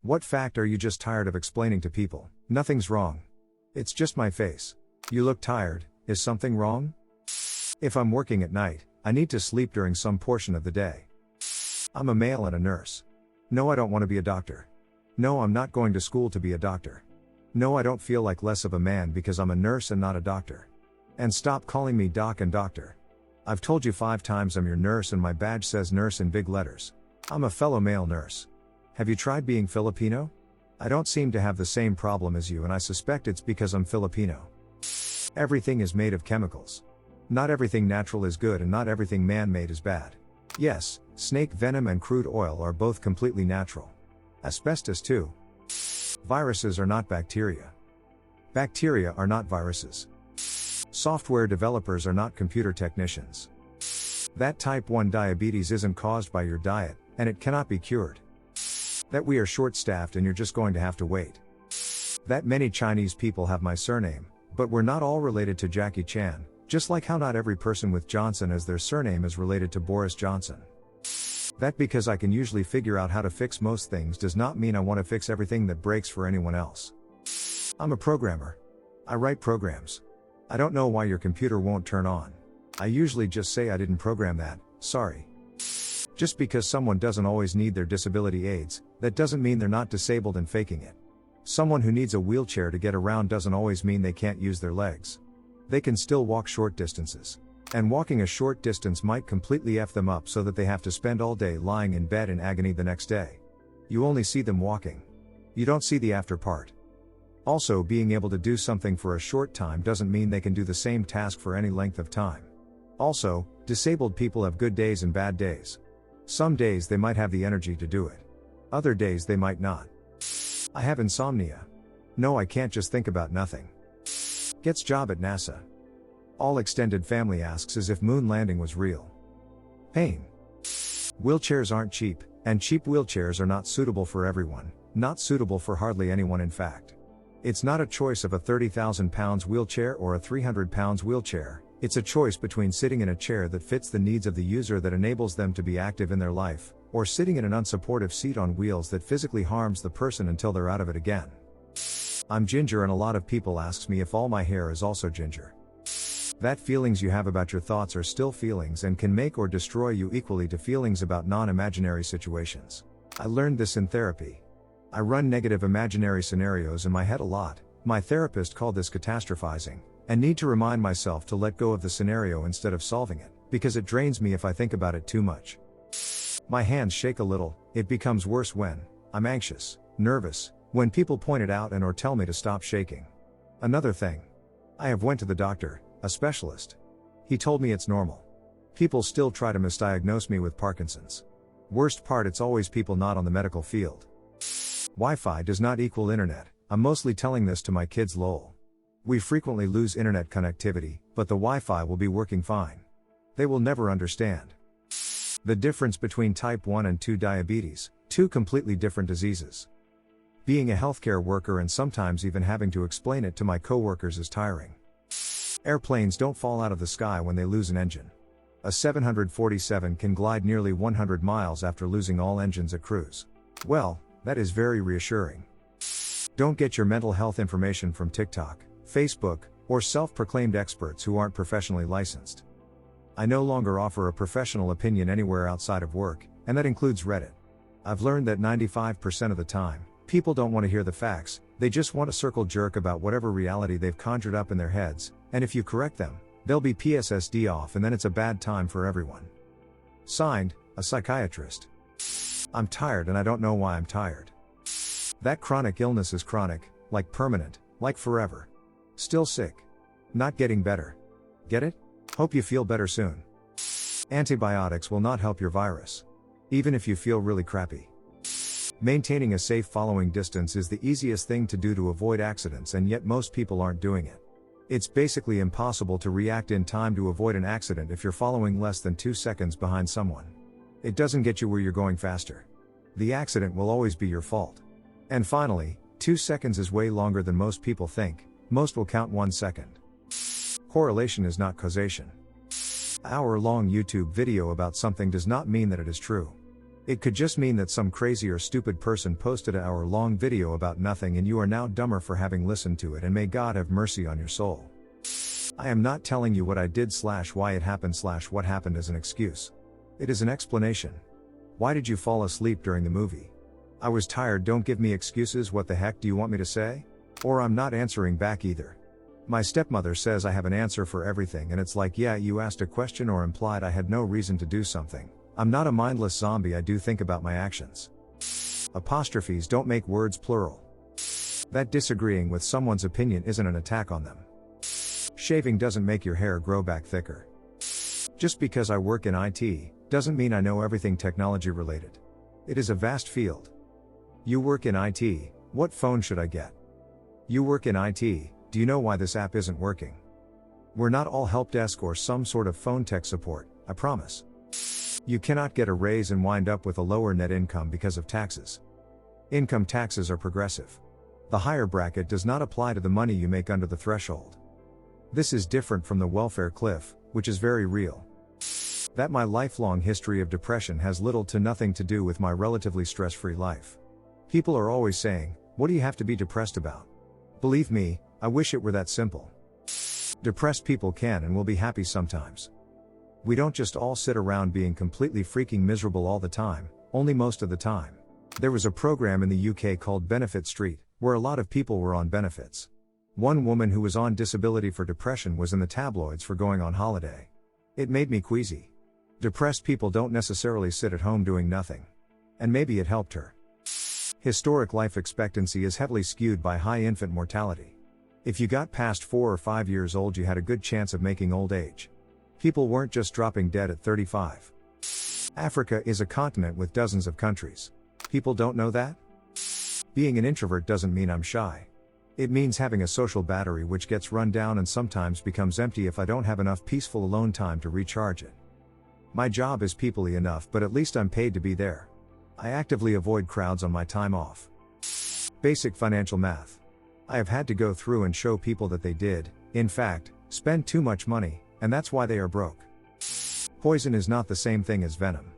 What fact are you just tired of explaining to people? Nothing's wrong. It's just my face. You look tired, is something wrong? If I'm working at night, I need to sleep during some portion of the day. I'm a male and a nurse. No, I don't want to be a doctor. No, I'm not going to school to be a doctor. No, I don't feel like less of a man because I'm a nurse and not a doctor. And stop calling me doc and doctor. I've told you 5 times I'm your nurse and my badge says nurse in big letters. I'm a fellow male nurse. Have you tried being Filipino? I don't seem to have the same problem as you and I suspect it's because I'm Filipino. Everything is made of chemicals. Not everything natural is good and not everything man-made is bad. Yes, snake venom and crude oil are both completely natural. Asbestos too. Viruses are not bacteria. Bacteria are not viruses. Software developers are not computer technicians. That type 1 diabetes isn't caused by your diet, and it cannot be cured. That we are short-staffed and you're just going to have to wait. That many Chinese people have my surname, but we're not all related to Jackie Chan, just like how not every person with Johnson as their surname is related to Boris Johnson. That because I can usually figure out how to fix most things does not mean I want to fix everything that breaks for anyone else. I'm a programmer. I write programs. I don't know why your computer won't turn on. I usually just say I didn't program that, sorry. Just because someone doesn't always need their disability aids, that doesn't mean they're not disabled and faking it. Someone who needs a wheelchair to get around doesn't always mean they can't use their legs. They can still walk short distances. And walking a short distance might completely F them up so that they have to spend all day lying in bed in agony the next day. You only see them walking. You don't see the after part. Also, being able to do something for a short time doesn't mean they can do the same task for any length of time. Also, disabled people have good days and bad days. Some days they might have the energy to do it. Other days they might not. I have insomnia. No, I can't just think about nothing. Gets job at NASA. All extended family asks as if moon landing was real. Pain. Wheelchairs aren't cheap, and cheap wheelchairs are not suitable for everyone, not suitable for hardly anyone in fact. It's not a choice of a 30,000 pounds wheelchair or a 300 pounds wheelchair, it's a choice between sitting in a chair that fits the needs of the user that enables them to be active in their life, or sitting in an unsupportive seat on wheels that physically harms the person until they're out of it again. I'm ginger and a lot of people asks me if all my hair is also ginger. That feelings you have about your thoughts are still feelings and can make or destroy you equally to feelings about non-imaginary situations. I learned this in therapy. I run negative imaginary scenarios in my head a lot. My therapist called this catastrophizing, and need to remind myself to let go of the scenario instead of solving it, because it drains me if I think about it too much. My hands shake a little. It becomes worse when I'm anxious, nervous, when people point it out and or tell me to stop shaking. Another thing. I have went to the doctor, a specialist. He told me it's normal. People still try to misdiagnose me with Parkinson's. Worst part, it's always people not on the medical field. Wi-Fi does not equal internet. I'm mostly telling this to my kids lol. We frequently lose internet connectivity, but the Wi-Fi will be working fine. They will never understand. The difference between type 1 and 2 diabetes, 2 completely different diseases. Being a healthcare worker and sometimes even having to explain it to my coworkers is tiring. Airplanes don't fall out of the sky when they lose an engine. A 747 can glide nearly 100 miles after losing all engines at cruise. Well, that is very reassuring. Don't get your mental health information from TikTok, Facebook, or self-proclaimed experts who aren't professionally licensed. I no longer offer a professional opinion anywhere outside of work, and that includes Reddit. I've learned that 95% of the time, people don't want to hear the facts, they just want a circle jerk about whatever reality they've conjured up in their heads, and if you correct them, they'll be PSSD off and then it's a bad time for everyone. Signed, a psychiatrist. I'm tired and I don't know why I'm tired. That chronic illness is chronic, like permanent, like forever. Still sick. Not getting better. Get it? Hope you feel better soon. Antibiotics will not help your virus. Even if you feel really crappy. Maintaining a safe following distance is the easiest thing to do to avoid accidents, and yet most people aren't doing it. It's basically impossible to react in time to avoid an accident if you're following less than 2 seconds behind someone. It doesn't get you where you're going faster. The accident will always be your fault. And finally, 2 seconds is way longer than most people think. Most will count 1 second. Correlation is not causation. Hour-long YouTube video about something does not mean that it is true. It could just mean that some crazy or stupid person posted an hour-long video about nothing and you are now dumber for having listened to it, and may God have mercy on your soul. I am not telling you what I did / why it happened / what happened as an excuse. It is an explanation. Why did you fall asleep during the movie? I was tired. Don't give me excuses. What the heck do you want me to say? Or I'm not answering back either. My stepmother says I have an answer for everything, and it's like, yeah, you asked a question or implied I had no reason to do something. I'm not a mindless zombie. I do think about my actions. Apostrophes don't make words plural. That disagreeing with someone's opinion isn't an attack on them. Shaving doesn't make your hair grow back thicker. Just because I work in IT, doesn't mean I know everything technology related. It is a vast field. You work in IT, what phone should I get? You work in IT, do you know why this app isn't working? We're not all help desk or some sort of phone tech support, I promise. You cannot get a raise and wind up with a lower net income because of taxes. Income taxes are progressive. The higher bracket does not apply to the money you make under the threshold. This is different from the welfare cliff, which is very real. That my lifelong history of depression has little to nothing to do with my relatively stress-free life. People are always saying, what do you have to be depressed about? Believe me, I wish it were that simple. Depressed people can and will be happy sometimes. We don't just all sit around being completely freaking miserable all the time, only most of the time. There was a program in the UK called Benefit Street, where a lot of people were on benefits. One woman who was on disability for depression was in the tabloids for going on holiday. It made me queasy. Depressed people don't necessarily sit at home doing nothing. And maybe it helped her. Historic life expectancy is heavily skewed by high infant mortality. If you got past 4 or 5 years old, you had a good chance of making old age. People weren't just dropping dead at 35. Africa is a continent with dozens of countries. People don't know that? Being an introvert doesn't mean I'm shy. It means having a social battery which gets run down and sometimes becomes empty if I don't have enough peaceful alone time to recharge it. My job is people-y enough, but at least I'm paid to be there. I actively avoid crowds on my time off. Basic financial math. I have had to go through and show people that they did, in fact, spend too much money, and that's why they are broke. Poison is not the same thing as venom.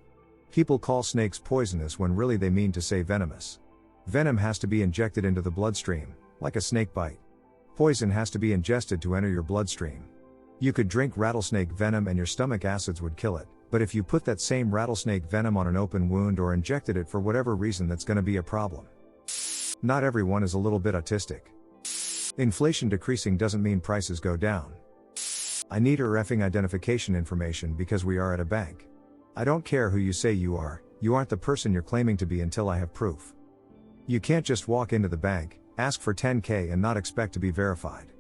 People call snakes poisonous when really they mean to say venomous. Venom has to be injected into the bloodstream, like a snake bite. Poison has to be ingested to enter your bloodstream. You could drink rattlesnake venom and your stomach acids would kill it, but if you put that same rattlesnake venom on an open wound or injected it for whatever reason, that's going to be a problem. Not everyone is a little bit autistic. Inflation decreasing doesn't mean prices go down. I need her effing identification information because we are at a bank. I don't care who you say you aren't the person you're claiming to be until I have proof. You can't just walk into the bank, ask for $10K and not expect to be verified.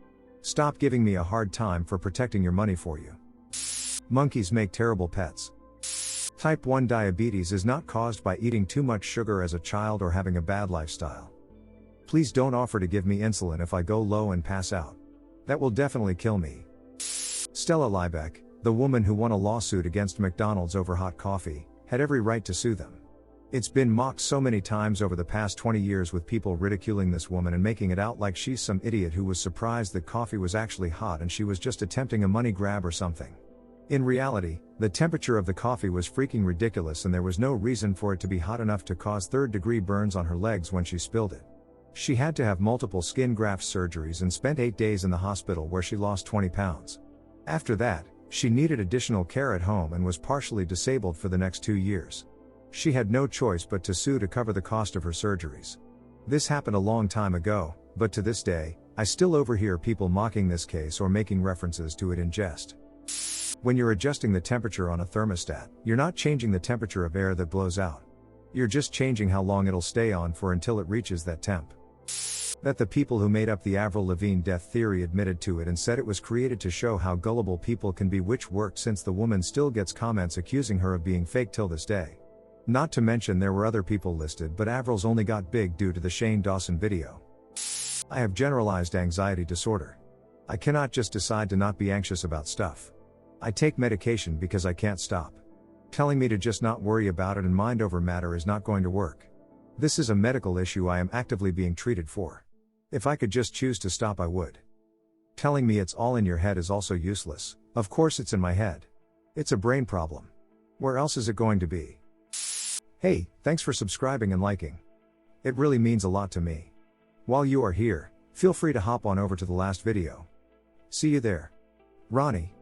Stop giving me a hard time for protecting your money for you. Monkeys make terrible pets. Type 1 diabetes is not caused by eating too much sugar as a child or having a bad lifestyle. Please don't offer to give me insulin if I go low and pass out. That will definitely kill me. Stella Liebeck, the woman who won a lawsuit against McDonald's over hot coffee, had every right to sue them. It's been mocked so many times over the past 20 years, with people ridiculing this woman and making it out like she's some idiot who was surprised that coffee was actually hot and she was just attempting a money grab or something. In reality, the temperature of the coffee was freaking ridiculous and there was no reason for it to be hot enough to cause third-degree burns on her legs when she spilled it. She had to have multiple skin graft surgeries and spent 8 days in the hospital where she lost 20 pounds. After that, she needed additional care at home and was partially disabled for the next 2 years. She had no choice but to sue to cover the cost of her surgeries. This happened a long time ago, but to this day, I still overhear people mocking this case or making references to it in jest. When you're adjusting the temperature on a thermostat, you're not changing the temperature of air that blows out. You're just changing how long it'll stay on for until it reaches that temp. That the people who made up the Avril Lavigne death theory admitted to it and said it was created to show how gullible people can be, which worked since the woman still gets comments accusing her of being fake till this day. Not to mention there were other people listed, but Avril's only got big due to the Shane Dawson video. I have generalized anxiety disorder. I cannot just decide to not be anxious about stuff. I take medication because I can't stop. Telling me to just not worry about it and mind over matter is not going to work. This is a medical issue I am actively being treated for. If I could just choose to stop, I would. Telling me it's all in your head is also useless. Of course it's in my head. It's a brain problem. Where else is it going to be? Hey, thanks for subscribing and liking. It really means a lot to me. While you are here, feel free to hop on over to the last video. See you there. Ronnie.